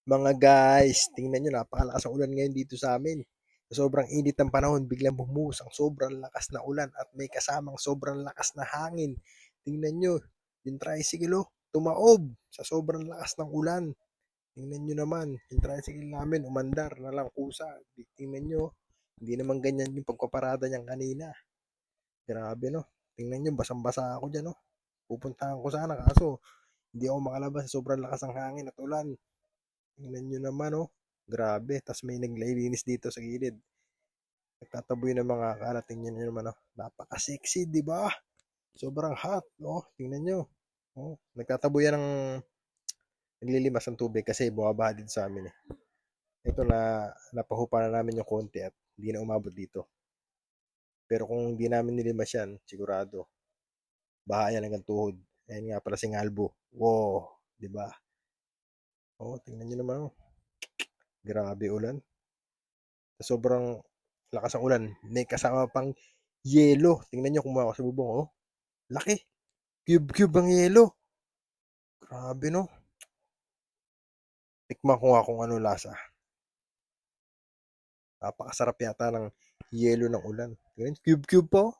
Mga guys, tingnan nyo, napakalakas ang ulan ngayon dito sa amin. Sa sobrang init ng panahon, biglang bumuhos ang sobrang lakas na ulan at may kasamang sobrang lakas na hangin. Tingnan nyo, yung tricycle tumaob sa sobrang lakas ng ulan. Tingnan nyo naman, yung tricycle namin umandar na lang kusa. Tingnan nyo, hindi naman ganyan yung pagpaparada niyan kanina. Grabe no. Tingnan nyo, basang-basa ako dyan no. Pupuntahan ko sana kaso hindi ako makalabas sa sobrang lakas ng hangin at ulan. Tingnan nyo naman, oh. Grabe. Tapos may naglilinis dito sa gilid. Nagtataboy ng mga kalat. Tingnan nyo naman, oh. Napaka-sexy, di ba? Sobrang hot, oh. Tingnan nyo. Oh. Nagtataboy yan ng naglilimas ng tubig kasi bumabaha din sa amin, eh. Ito na napahupa na namin yung konti at hindi na umabot dito. Pero kung hindi namin nilimas yan, sigurado, baha yan hanggang tuhod. Ayan nga pala si Ngalbo. Wow, di ba? Oh, tingnan nyo naman, oh. Grabe ulan. Sobrang lakas ng ulan. May kasama pang yelo. Tingnan nyo kung sa bubong, oh. Laki. Cube-cube ang yelo. Grabe, no? Tikman ko nga kung ano lasa. Napakasarap yata ng yelo ng ulan. Tingnan, cube-cube po.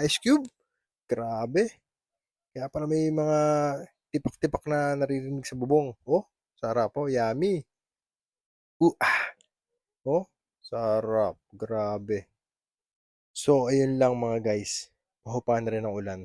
Ice cube. Grabe. Kaya pala may mga tipak-tipak na naririnig sa bubong. Oh, sarap po. Yummy. Ah. Oh, sarap. Grabe. So, ayun lang mga guys. Mahupa na rin ang ulan.